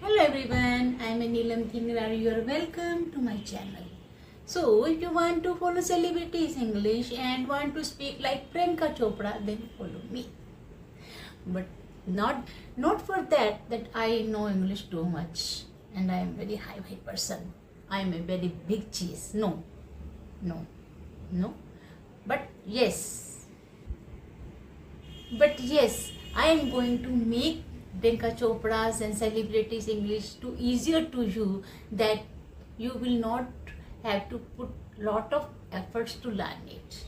Hello everyone, I am Neelam Thingra. You are welcome to my channel. So, if you want to follow celebrities English and want to speak like Priyanka Chopra, then follow me. But not for that I know English too much and I am very high person. I am a very big cheese. No. But yes, I am going to make Priyanka Chopra's and celebrities English too easier to you, that you will not have to put lot of efforts to learn it.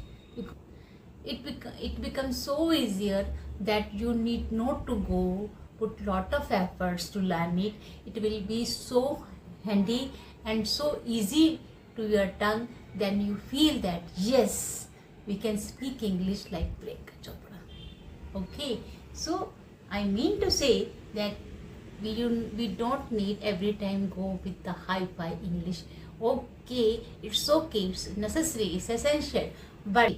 It becomes so easier that you need not to go put lot of efforts to learn it. It will be so handy and so easy to your tongue. Then you feel that yes, we can speak English like Priyanka Chopra. Okay, so I mean to say that we don't need every time go with the hi-fi English. Okay, it's necessary, it's essential. But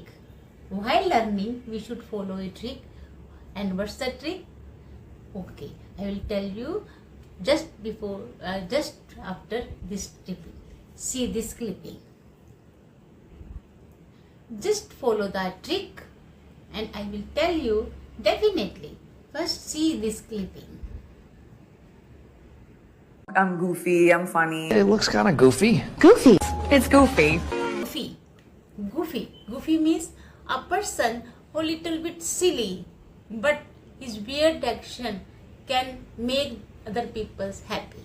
while learning, we should follow a trick. And what's the trick? Okay, I will tell you just after this clipping. See this clipping. Just follow that trick and I will tell you definitely. First see this clipping. I'm goofy, I'm funny. It looks kind of goofy. Goofy. It's goofy. Goofy means a person who little bit silly, but his weird action can make other people happy.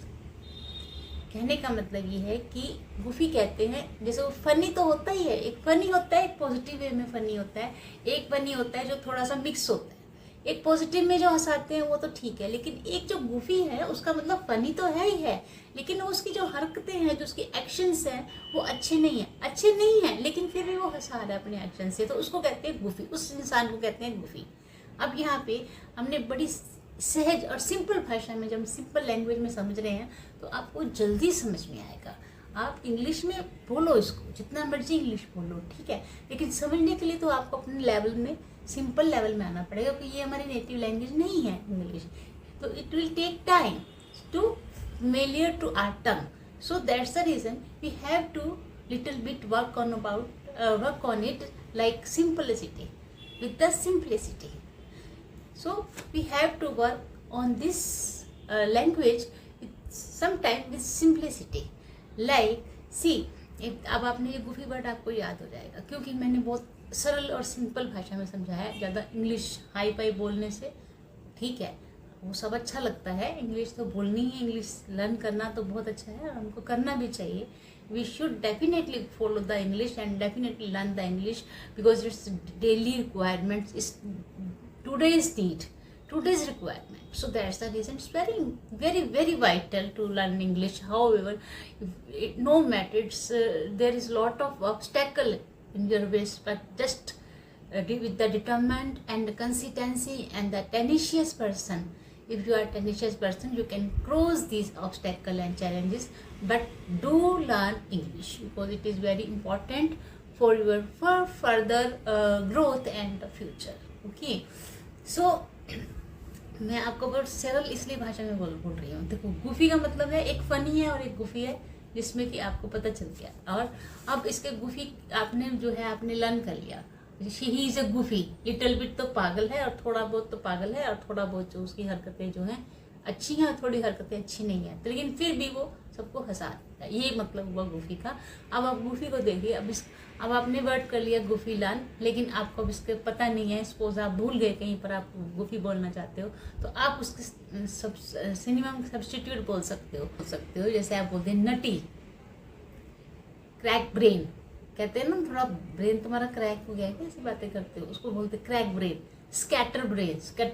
कहने का मतलब ये है कि goofy कहते हैं, जैसे वो फनी तो होता ही है, एक फनी होता है, एक पॉजिटिव वे में फनी होता है, एक फनी होता है जो थोड़ा सा मिक्स होता है, एक पॉजिटिव में जो हंसाते हैं वो तो ठीक है, लेकिन एक जो गुफी है उसका मतलब फनी तो है ही है, लेकिन उसकी जो हरकतें हैं, जो उसकी एक्शंस हैं वो अच्छे नहीं हैं, लेकिन फिर भी वो हंसा रहा है अपने एक्शन से, तो उसको कहते हैं गुफी, उस इंसान को कहते हैं गुफी। अब यहाँ पे हमने बड़ी सहज और सिंपल भाषा में, जब सिंपल लैंग्वेज में समझ रहे हैं तो आपको जल्दी समझ में आएगा। आप इंग्लिश में बोलो, इसको जितना मर्जी इंग्लिश बोलो, ठीक है, लेकिन समझने के लिए तो आपको अपने लेवल में, सिंपल लेवल में आना पड़ेगा, क्योंकि ये हमारी नेटिव लैंग्वेज नहीं है इंग्लिश, तो it will take time to familiar to our tongue. So that's the reason we have to little bit work on it like simplicity, with the simplicity. So we have to work on this language sometime with simplicity. Like see, अब आपने ये goofy word आपको याद हो जाएगा, क्योंकि मैंने बहुत सरल और सिंपल भाषा में समझाया है, ज़्यादा इंग्लिश हाई फाई बोलने से, ठीक है, वो सब अच्छा लगता है, इंग्लिश तो बोलनी है, इंग्लिश लर्न करना तो बहुत अच्छा है और हमको करना भी चाहिए. We should definitely follow the English and definitely learn the English because it's daily requirements, is today's need, today's requirement. So that's the reason it's very, very, very vital to learn English. However, no matter there is lot of obstacle in your ways, but just with the determined and the consistency and the tenacious person. If you are a tenacious person, you can cross these obstacles and challenges, but do learn English because it is very important for your further growth and the future. Okay, so मैं आपको बहुत सरल इसलिए भाषा में बोल रही हूँ. देखो, गुफी का मतलब है एक फनी है और एक गुफी है, जिसमें कि आपको पता चल गया. और अब इसके गुफी आपने जो है आपने लर्न कर लिया. He is a goofy, little bit तो पागल है और थोड़ा बहुत तो पागल है, और थोड़ा बहुत जो उसकी हरकतें जो हैं अच्छी हैं और थोड़ी हरकतें अच्छी नहीं हैं, तो लेकिन फिर भी वो सबको हंसा देता है. ये मतलब हुआ गुफी का. अब आप गुफी को देखिए, अब आपने वर्ड कर लिया गुफी लर्न, लेकिन आपको अब इसके पता नहीं है, सपोज आप भूल गए कहीं पर आप गुफी बोलना चाहते हो, तो आप उसके सिनेमा सब्स्टिट्यूट बोल सकते हो. जैसे आप बोलते हैं नटी, क्रैक ब्रेन, कहते हैं ना थोड़ा ब्रेन तुम्हारा क्रैक हो गया है, कैसी बातें करते हो, उसको बोलते क्रैक ब्रेन. स्कैटर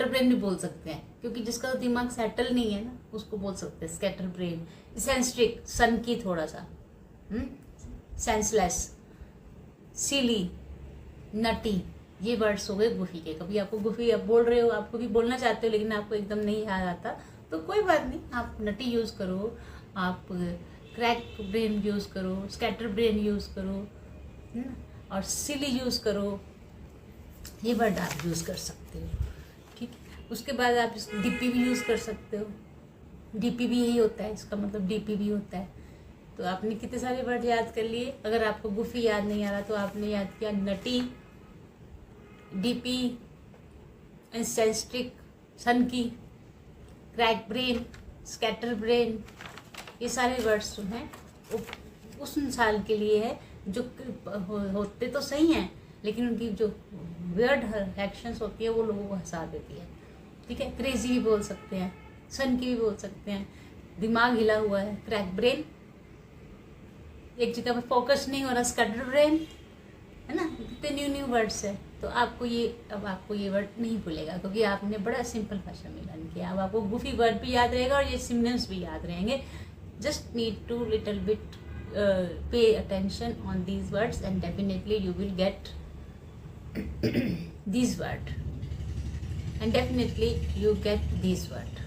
ब्रेन भी बोल सकते हैं, क्योंकि जिसका दिमाग सेटल नहीं है ना, उसको बोल सकते हैं स्कैटर ब्रेन. सेंस्ट्रिक, सन की थोड़ा सा, सेंसलेस, सिली, नटी, ये वर्ड्स हो गए गुफी के. कभी आपको गुफी आप बोल रहे हो, आपको भी बोलना चाहते हो, लेकिन आपको एकदम नहीं याद आता, तो कोई बात नहीं, आप नटी यूज़ करो, आप क्रैक ब्रेन यूज़ करो, स्कैटर ब्रेन यूज़ करो, और सिली यूज़ करो, ये वर्ड आप यूज़ कर सकते हो. ठीक है, उसके बाद आप डिप्पी भी यूज़ कर सकते हो. डीपी भी यही होता है, इसका मतलब डीपी भी होता है। तो आपने कितने सारे वर्ड याद कर लिए। अगर आपको गुफी याद नहीं आ रहा तो आपने याद किया नटी, डीपी, इंसेंस्ट्रिक, सन की, क्रैक ब्रेन, स्कैटर ब्रेन, ये सारे वर्ड्स जो हैं उस इंसान के लिए है जो होते तो सही हैं लेकिन उनकी जो वियर्ड एक्शंस होती है वो लोगों को हंसा देती है। ठीक है, क्रेजी भी बोल सकते हैं, सन की भी बोल सकते हैं, दिमाग हिला हुआ है, क्रैक ब्रेन, एक जगह पे फोकस नहीं हो रहा, स्कैटर ब्रेन, है ना। कितने न्यू वर्ड्स है। तो आपको ये वर्ड नहीं भूलेगा क्योंकि आपने बड़ा सिंपल भाषा में लर्न किया। अब आपको गुफी वर्ड भी याद रहेगा और ये सिनोनिम्स भी याद रहेंगे। Just need to little bit pay attention on these words and definitely you will get these word and definitely you get these word.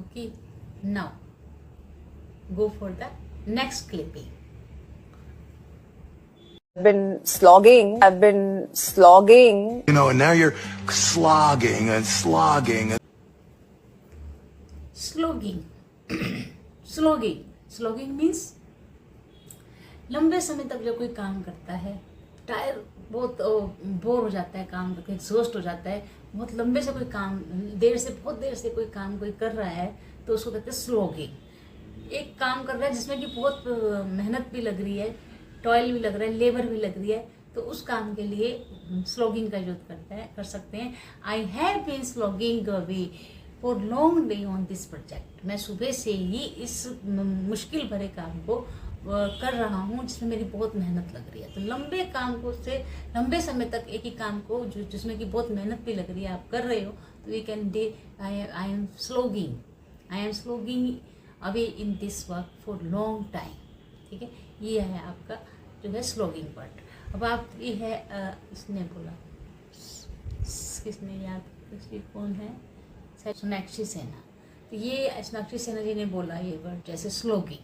Okay, now go for the next clipping. I've been slogging. You know, and now you're slogging and slogging. Slogging means लंबे समय तक जब कोई काम करता है, tyre बहुत bore हो जाता है, काम करके एग्जॉस्ट हो जाता है, बहुत लंबे से कोई काम बहुत देर से कोई काम कोई कर रहा है तो उसको कहते हैं स्लोगिंग। एक काम कर रहा है जिसमें कि बहुत मेहनत भी लग रही है, टॉयल भी लग रहा है, लेबर भी लग रही है, तो उस काम के लिए स्लोगिंग का यूज कर सकते हैं। I have been slogging away for long day on this project. मैं सुबह से ही इस मुश्किल भरे काम को कर रहा हूँ जिसमें मेरी बहुत मेहनत लग रही है। तो लंबे समय तक एक ही काम को जिसमें कि बहुत मेहनत भी लग रही है आप कर रहे हो, तो we can say I am slogging away in this work for long time. ठीक है, ये है आपका जो है स्लोगिंग वर्ड। अब आप ये है इसने बोला, किसने याद, कौन है, सोनाक्षी सिन्हा। तो ये सोनाक्षी सिन्हा जी ने बोला ये वर्ड जैसे स्लोगिंग।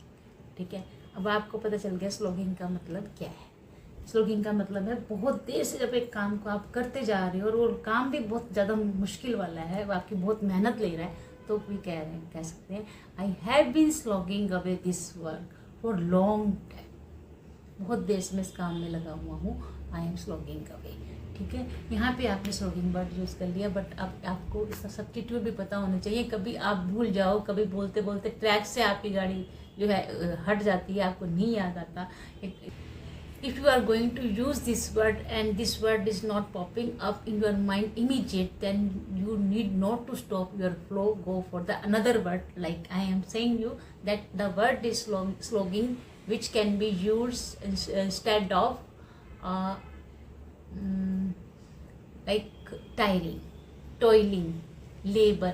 ठीक है, अब आपको पता चल गया स्लोगिंग का मतलब क्या है। स्लोगिंग का मतलब है बहुत देर से जब एक काम को आप करते जा रहे हो और वो काम भी बहुत ज़्यादा मुश्किल वाला है, वो आपकी बहुत मेहनत ले रहा है, तो भी कह सकते हैं I have been slogging away this work for long time. बहुत देर से मैं इस काम में लगा हुआ हूँ, आई एम स्लोगिंग अवे। ठीक है, यहाँ पे आपने स्लोगिंग वर्ड यूज़ कर लिया, बट अब आपको इसका सब्स्टिट्यूट भी पता होना चाहिए। कभी आप भूल जाओ, कभी बोलते बोलते ट्रैक से आपकी गाड़ी जो है हट जाती है, आपको नहीं याद आता। If you are going to use this word and this word is not popping up in your mind immediate, then you need not to stop your flow, go for the another word. Like I am saying you that the word is slogging which can be used instead of like tiring, toiling, labor,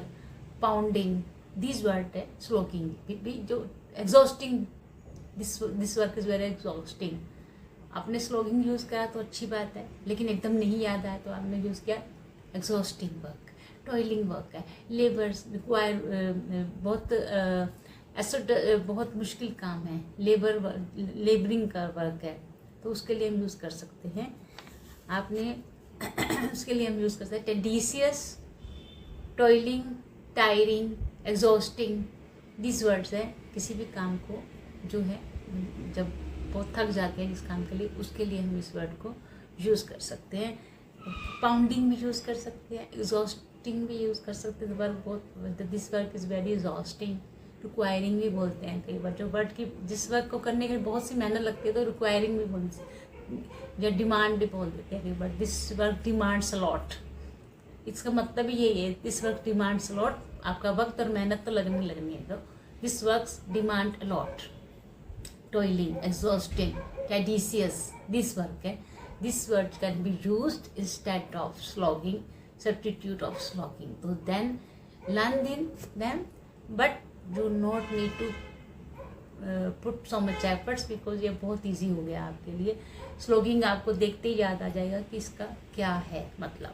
pounding. These word है slogging भी जो exhausting, this work is very exhausting। आपने slogging use करा तो अच्छी बात है, लेकिन एकदम नहीं याद आया तो आपने यूज़ किया exhausting work, toiling work है, labors require बहुत मुश्किल काम है, लेबरिंग का वर्क है, तो उसके लिए हम यूज़ कर सकते हैं। आपने उसके लिए हम यूज़ कर सकते हैं tedious, toiling, tiring, exhausting. This words है किसी भी काम को जो है जब बहुत थक जाते हैं जिस काम के लिए, उसके लिए हम इस वर्ड को यूज़ कर सकते हैं। पाउंडिंग भी यूज़ कर सकते हैं, एग्जॉस्टिंग भी यूज़ कर सकते हैं। वर्क बहुत, this work is very exhausting. Requiring भी बोलते हैं कई बार, जो वर्ड की जिस वर्क को करने के लिए बहुत सी मेहनत लगती है तो रिक्वायरिंग भी बोलते हैं, या डिमांड भी बोल देते हैं कई बार। This work demands a lot, इसका मतलब ही यही है, this work demands a lot. आपका वक्त और मेहनत तो लगनी है, तो this works demand a lot. Toiling, exhausting, tedious, this work है। This word can be used instead of slogging, substitute of slogging. तो then learn them, but you not need to put so much efforts, because ये बहुत easy हो गया आपके लिए। स्लोगिंग आपको देखते ही याद आ जाएगा कि इसका क्या है मतलब,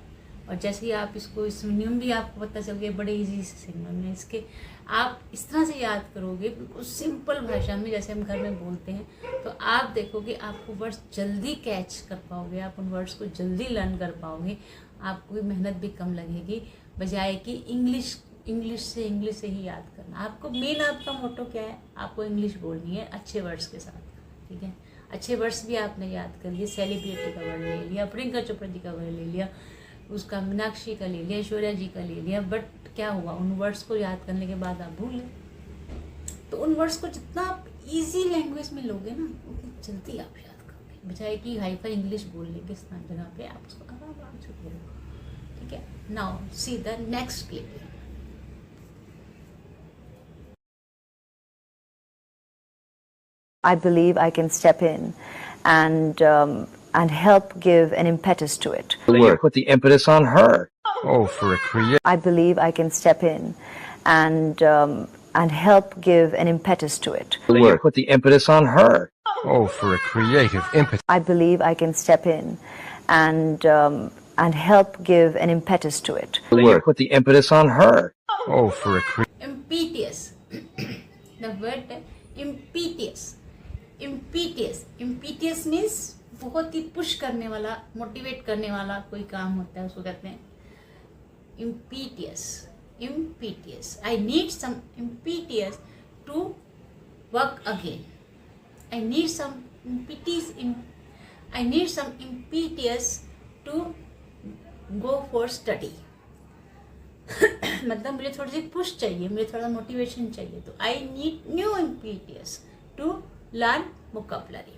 और जैसे ही आप इसको सिनोनिम भी आपको पता चल गया, बड़े इजी से सिनोनिम है इसके, आप इस तरह से याद करोगे बिल्कुल सिंपल भाषा में जैसे हम घर में बोलते हैं, तो आप देखोगे आपको वर्ड्स जल्दी कैच कर पाओगे, आप उन वर्ड्स को जल्दी लर्न कर पाओगे। आपको भी मेहनत भी कम लगेगी, बजाय कि इंग्लिश से ही याद करना। आपको मेन आपका मोटो क्या है, आपको इंग्लिश बोलनी है अच्छे वर्ड्स के साथ, ठीक है। अच्छे वर्ड्स भी आपने याद कर लिए, सेलिब्रिटी का वर्ड ले लिया, प्रियंका चोपड़ा जी का वर्ड ले लिया, उसका मीनाक्षी का ले लिया, ऐश्वर्या जी का ले लिया, बट क्या हुआ, उन वर्ड्स को याद करने के बाद आप भूल गए। तो उन वर्ड्स को जितना आप इजी लैंग्वेज में लोगे ना, उतनी जल्दी आप याद करोगे, बजाय कि हाईफाई इंग्लिश बोलने के जगह पे आप उसको आराम से बोलो, ठीक है। Now see the next clip. I believe I can step in and help give an impetus to it. You put the impetus on her. Oh, for a creative. I believe I can step in and help give an impetus to it. You put the impetus on her. Oh, for a creative impetus. I believe I can step in and help give an impetus to it. You put the impetus on her. Oh, for a creative. Impetus. The word impetus. Impetus means बहुत ही push करने वाला, motivate करने वाला कोई काम होता है, उसको कहते हैं impetus. I need some impetus to work again. I need some impetus to go for study. मतलब मुझे थोड़ी सी पुश चाहिए, मुझे थोड़ा मोटिवेशन चाहिए, तो I need new impetus to learn vocabulary.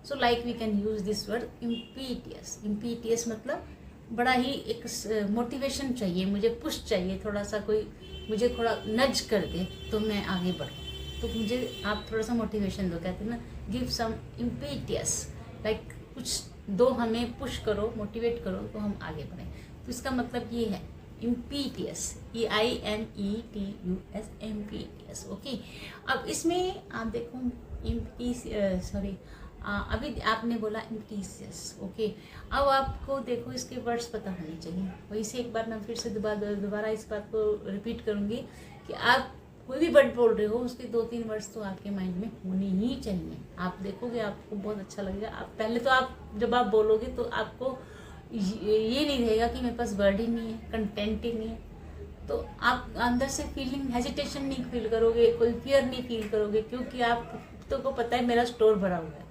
So like we can use this word impetus मतलब बड़ा ही एक मोटिवेशन चाहिए, मुझे पुश चाहिए, थोड़ा सा कोई मुझे थोड़ा नज कर दे तो मैं आगे बढ़ूँ, तो मुझे आप थोड़ा सा मोटिवेशन दो, कहते हैं ना गिव सम impetus, लाइक कुछ दो, हमें पुश करो, मोटिवेट करो तो हम आगे बढ़ें। तो इसका मतलब ये है impetus, EINETUS, impetus, ओके। अब इसमें आप देखो अभी आपने बोला impetus, ओके। अब आपको देखो इसके वर्ड्स पता होने चाहिए, वही से एक बार मैं फिर से दोबारा इस बात को रिपीट करूँगी कि आप कोई भी वर्ड बोल रहे हो उसके 2-3 वर्ड्स तो आपके माइंड में होने ही चाहिए। आप देखोगे आपको बहुत अच्छा लगेगा। आप पहले तो आप जब आप बोलोगे तो आपको ये नहीं रहेगा कि मेरे पास वर्ड ही नहीं है, कंटेंट ही नहीं है, तो आप अंदर से फीलिंग हेजिटेशन नहीं फील करोगे, कोई फियर नहीं फील करोगे, क्योंकि आप तो को पता है मेरा स्टोर भरा हुआ है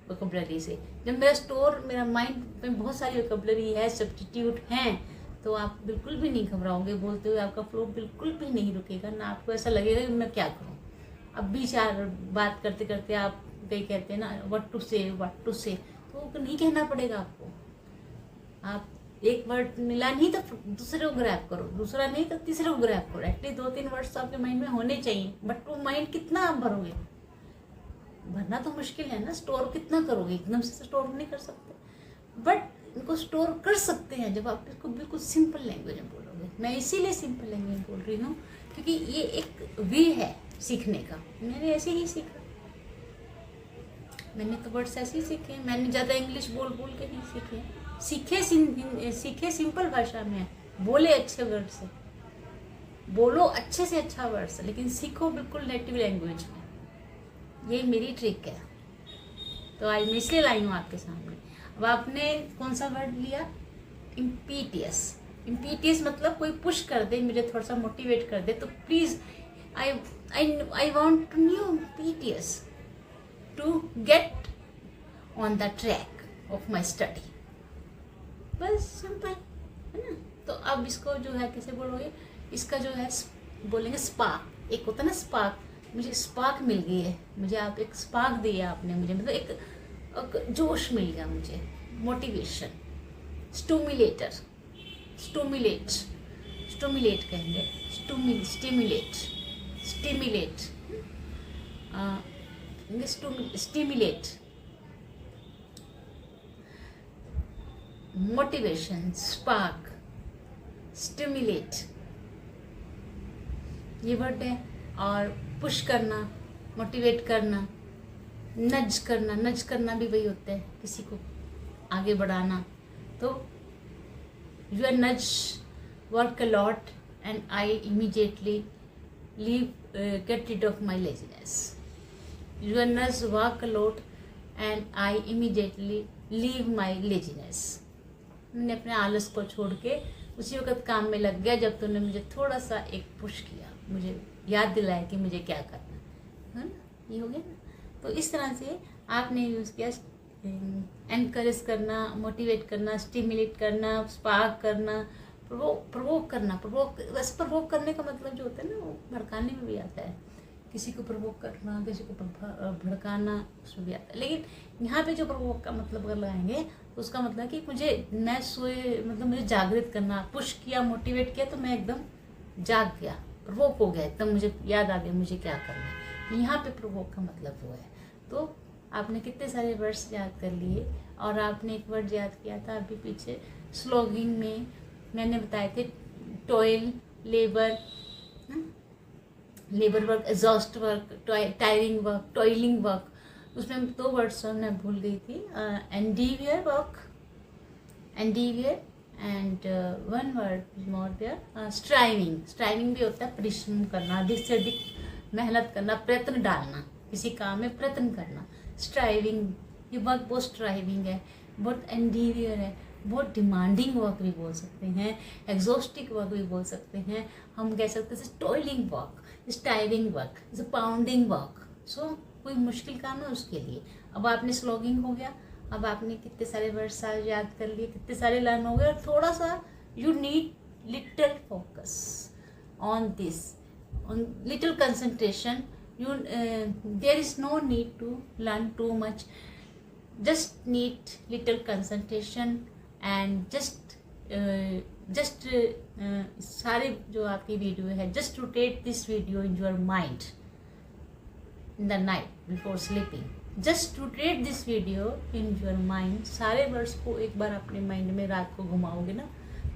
वोकैबुलरी से। जब मेरा माइंड में बहुत सारी वोकैबुलरी है, सब्स्टिट्यूट हैं, तो आप बिल्कुल भी नहीं घबराओगे, बोलते हुए आपका फ्लो बिल्कुल भी नहीं रुकेगा, ना आपको ऐसा लगेगा कि मैं क्या करूं। अब भी चार बात करते करते आप कहीं कहते हैं ना व्हाट टू से, तो नहीं कहना पड़ेगा आपको। आप एक वर्ड मिला नहीं तो दूसरे को ग्रैब करो, दूसरा नहीं तो तीसरे को ग्रैब करो, एटलीस्ट 2-3 वर्ड्स तो आपके माइंड में होने चाहिए। बट वो माइंड कितना आप भरोगे, भरना तो मुश्किल है ना, स्टोर कितना करोगे, एकदम से स्टोर नहीं कर सकते, बट इनको स्टोर कर सकते हैं जब आप इसको बिल्कुल सिंपल लैंग्वेज में बोलोगे। मैं इसीलिए सिंपल लैंग्वेज बोल रही हूँ क्योंकि ये एक वे है सीखने का। मैंने ऐसे ही सीखा, मैंने तो वर्ड्स ऐसे ही सीखे, मैंने ज़्यादा इंग्लिश बोल के नहीं सीखे। सीखे सिंपल भाषा में, बोले अच्छे वर्ड से, बोलो अच्छे से अच्छा वर्ड से, लेकिन सीखो बिल्कुल नेटिव लैंग्वेज में। ये मेरी ट्रिक है, तो आज मैं इसलिए लाई हूँ आपके सामने। अब आपने कौन सा वर्ड लिया, इम्पीटियस मतलब कोई पुश कर दे, मुझे थोड़ा सा मोटिवेट कर दे, तो please I want to new impetus to get on the track of my study. बस सिंपल है ना। तो अब इसको जो है कैसे बोलोगे, इसका जो है बोलेंगे स्पार्क। एक होता है ना स्पार्क, मुझे स्पार्क मिल गई है, मुझे आप एक स्पार्क दिया आपने मुझे, मतलब एक जोश मिल गया मुझे, मोटिवेशन। स्टूमिलेट कहेंगे, स्टिमुलेट, मोटिवेशन, स्पार्क, स्टिमुलेट, ये वर्ड है। और पुश करना, मोटिवेट करना, नज करना भी वही होता है, किसी को आगे बढ़ाना। तो your nudge work a lot and I immediately get rid of my laziness. Your nudge work a lot and I immediately leave my laziness. मैंने अपने आलस को छोड़ के उसी वक्त काम में लग गया जब तूने मुझे थोड़ा सा एक पुश किया, मुझे याद दिलाया कि मुझे क्या करना है ना। ये हो गया ना। तो इस तरह से आपने यूज़ किया एनकरेज करना, मोटिवेट करना, स्टिमुलेट करना, स्पार्क करना, प्रवोक करना। वैसे प्रवोक करने का मतलब जो होता है ना वो भड़काने में भी आता है, किसी को प्रवोक करना, किसी को भड़काना, उसमें भी आता है। लेकिन यहाँ पे जो प्रवोक का मतलब अगर लगाएंगे तो उसका मतलब कि मैं सोए, मतलब मुझे जागृत करना, पुश किया, मोटिवेट किया तो मैं एकदम जाग गया, प्रवोक हो गया, एकदम मुझे याद आ गया मुझे क्या करना है। यहाँ पे प्रवोक का मतलब वो है। तो आपने कितने सारे वर्ड्स याद कर लिए, और आपने एक वर्ड याद किया था अभी पीछे स्लोगिंग में मैंने बताए थे, toil, labour work, exhaust work, tiring work, toiling work. उसमें 2 वर्ड्स मैं भूल गई थी, endeavour work, endeavour, and 1 word more there, striving. Striving भी होता है परिश्रम करना, अधिक से अधिक मेहनत करना, प्रयत्न डालना, किसी काम में प्रयत्न करना। स्ट्राइविंग, ये वर्क बहुत स्ट्राइविंग है, बहुत एंडीवियर है, बहुत डिमांडिंग वर्क भी बोल सकते हैं, एग्जॉस्टिक वर्क भी बोल सकते हैं, हम कह सकते हैं toiling work, striving work, pounding work. So कोई मुश्किल काम है उसके लिए। अब आपने स्लोगिंग हो गया, अब आपने कितने सारे वर्ड्स याद कर लिए, कितने सारे लर्न हो गए, और थोड़ा सा you need little focus on this, on little concentration. There is no need to learn too much, just need little concentration and सारे जो आपकी वीडियो है, just rotate this video in your mind in the night before sleeping, just rotate this video in your mind। सारे words को एक बार अपने mind में रात को घुमाओगे ना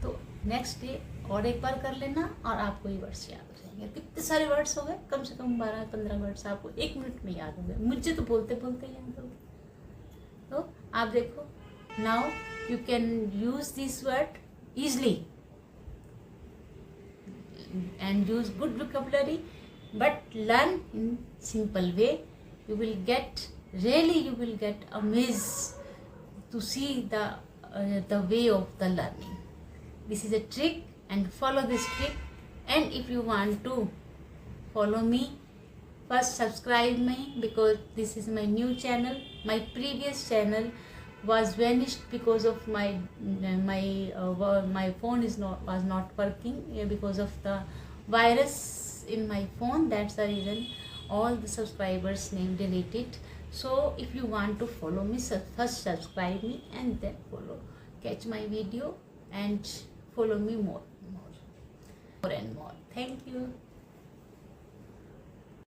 तो नेक्स्ट डे और एक बार कर लेना और आपको ये वर्ड्स याद हो जाएंगे। कितने सारे वर्ड्स हो गए, कम से कम 12-15 वर्ड्स आपको 1 मिनट में याद हो गए। मुझे तो बोलते बोलते याद हो गए। तो आप देखो, now you can use this word easily and use good vocabulary, but learn in simple way. You will get amazed to see the way of the learning. This is a trick and follow this trick. And if you want to follow me, first subscribe me because this is my new channel. My previous channel was vanished because of my phone was not working because of the virus in my phone. That's the reason all the subscribers name deleted. So if you want to follow me, first subscribe me and then catch my video and follow me more and more. Thank you.